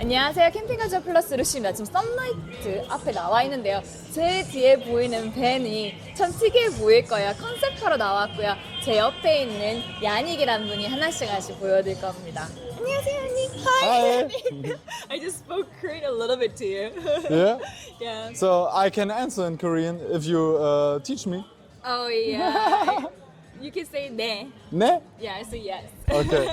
안녕하세요. 캠핑카조아플러스 루시입니다. 지금 선라이트 앞에 나와 있는데요. 제 뒤에 보이는 밴이 참 특이해 보일 거예요. 컨셉차로 나왔고요. 제 옆에 있는 야닉이라는 분이 하나씩 보여드릴 겁니다. 안녕하세요, 야닉. Hi. I just spoke Korean a little bit to you. Yeah? Yeah. So I can answer in Korean if you teach me. Oh yeah. You can say 네. Ne? Yeah, I say yes. Okay.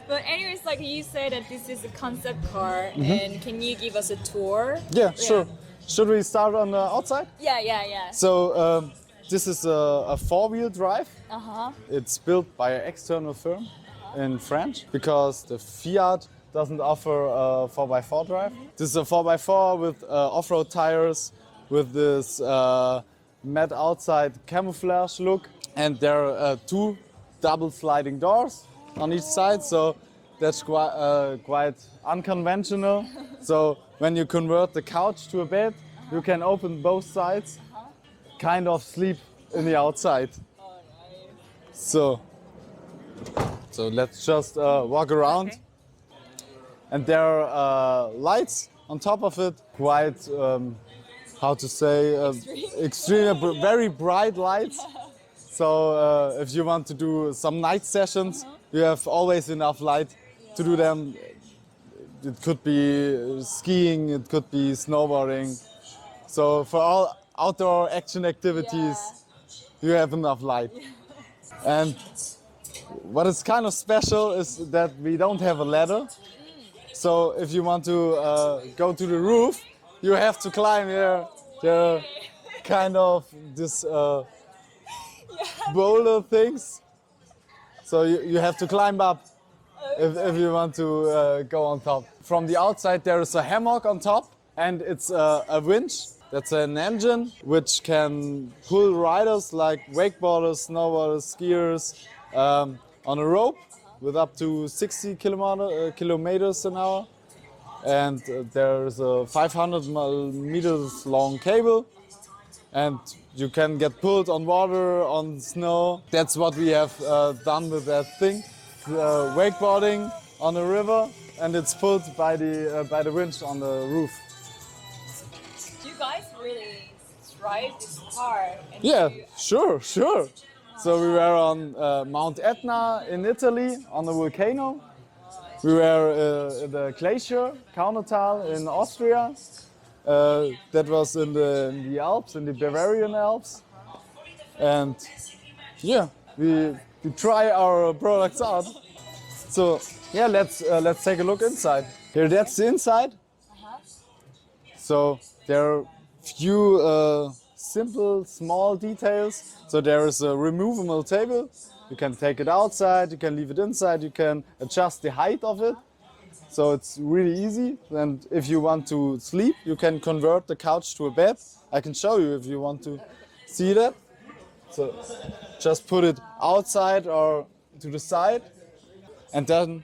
But anyways, like you said that this is a concept car, and can you give us a tour? Yeah, sure. Should we start on the outside? Yeah. So this is a four-wheel drive. Uh-huh. It's built by an external firm in France because the Fiat doesn't offer a 4x4 drive. This is a 4x4 with off-road tires, with this matte outside camouflage look, and there are two double sliding doors on each side, so that's quite unconventional. So when you convert the couch to a bed, you can open both sides, kind of sleep in the outside. Oh, nice. So let's just walk around. Okay. And there are lights on top of it, quite, how to say, extreme, very bright lights. So if you want to do some night sessions, you have always enough light to do them. It could be skiing, it could be snowboarding. So for all outdoor action activities, you have enough light. And what is kind of special is that we don't have a ladder. So if you want to go to the roof, you have to climb here. There are kind of this boulder things. So you have to climb up if you want to go on top. From the outside there is a hammock on top, and it's a winch. That's an engine which can pull riders like wakeboarders, snowboarders, skiers on a rope with up to 60 kilometers an hour. And there's a 500 meters long cable, and you can get pulled on water, on snow. That's what we have done with that thing. Wakeboarding on a river, and it's pulled by the winch on the roof. You guys really drive this car. And Yeah, sure. So we were on Mount Etna in Italy on the volcano. We were at the glacier, Kaunertal in Austria. That was in the Alps, in the Bavarian Alps. And yeah, we try our products out. So yeah, let's take a look inside. Here, that's the inside. So there are few simple, small details. So there is a removable table. You can take it outside, you can leave it inside, you can adjust the height of it. So it's really easy. And if you want to sleep, you can convert the couch to a bed. I can show you if you want to see that. So just put it outside or to the side, and then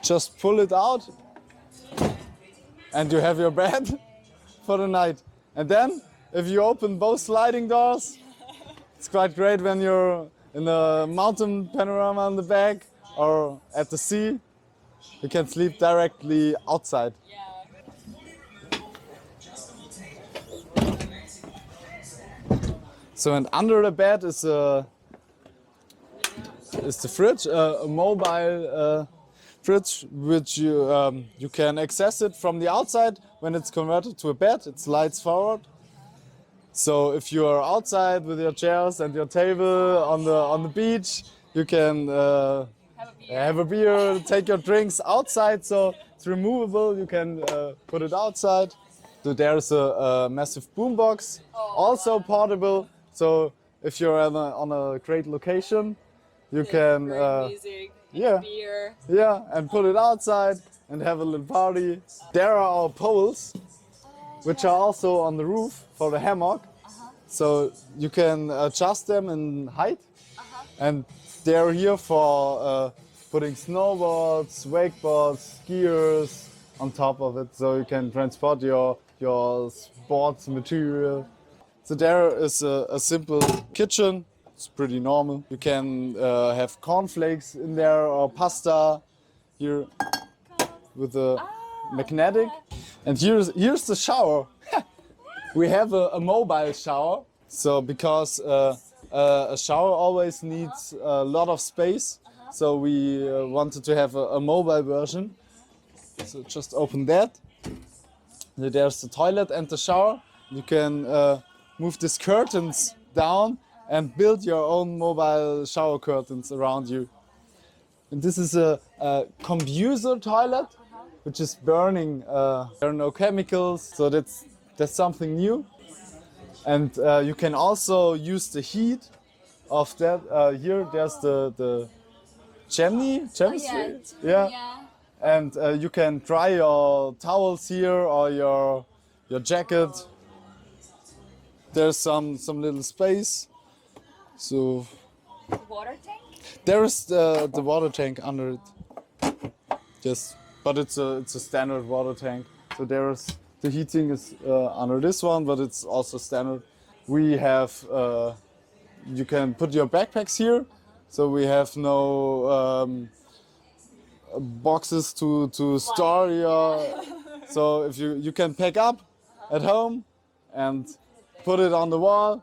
just pull it out, and you have your bed for the night. And then if you open both sliding doors, it's quite great when you're in a mountain panorama on the back or at the sea. You can sleep directly outside. So, and under the bed is the fridge, a mobile fridge, which you can access it from the outside. When it's converted to a bed, it slides forward. So if you are outside with your chairs and your table on the beach, you can have a beer, take your drinks outside. So it's removable. You can put it outside. So there's a massive boombox, also portable. So if you're on a great location, you can music, beer. beer. And put it outside and have a little party. There are our poles, which are also on the roof for the hammock. So you can adjust them in height, and they're here for putting snowboards, wakeboards, skiers on top of it, so you can transport your sports material. So there is a simple kitchen. It's pretty normal. You can have cornflakes in there or pasta. Here with a magnetic. And here's the shower. We have a mobile shower. So because a shower always needs a lot of space, so we wanted to have a mobile version. So just open that. There's the toilet and the shower. You can move these curtains down and build your own mobile shower curtains around you. And this is a combuster toilet, which is burning. There are no chemicals, so that's something new. And you can also use the heat of that. Here, there's the chimney. Yeah. And you can dry your towels here or your jacket. There's some little space. So Water tank? there is the water tank under it. Yes, but it's a standard water tank. So there's the heating is under this one, but it's also standard. We have you can put your backpacks here. So we have no boxes to store your. So if you can pack up at home and put it on the wall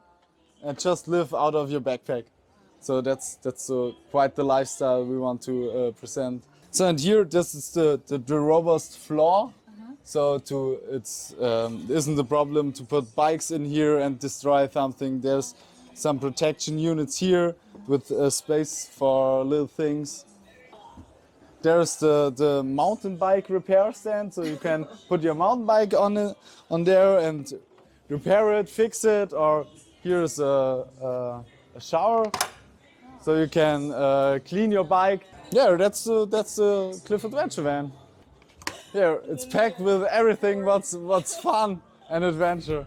and just live out of your backpack. So that's quite the lifestyle we want to present. So and here this is the robust floor. So isn't a problem to put bikes in here and destroy something. There's some protection units here with space for little things. There's the mountain bike repair stand, so you can put your mountain bike on there and repair it, fix it. Or here's a shower, so you can clean your bike. Yeah, that's the Cliff Adventure van. Here, it's packed with everything what's fun and adventure.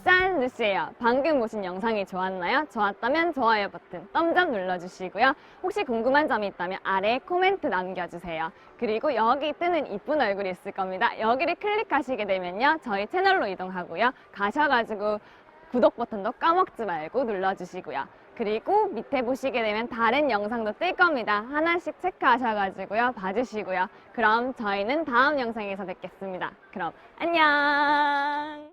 짠! 루시예요. 방금 보신 영상이 좋았나요? 좋았다면 좋아요 버튼, 덤점 눌러주시고요. 혹시 궁금한 점이 있다면 아래에 코멘트 남겨주세요. 그리고 여기 뜨는 이쁜 얼굴이 있을 겁니다. 여기를 클릭하시게 되면요, 저희 채널로 이동하고요. 가셔가지고 구독 버튼도 까먹지 말고 눌러주시고요. 그리고 밑에 보시게 되면 다른 영상도 뜰 겁니다. 하나씩 체크하셔가지고요, 봐주시고요. 그럼 저희는 다음 영상에서 뵙겠습니다. 그럼 안녕!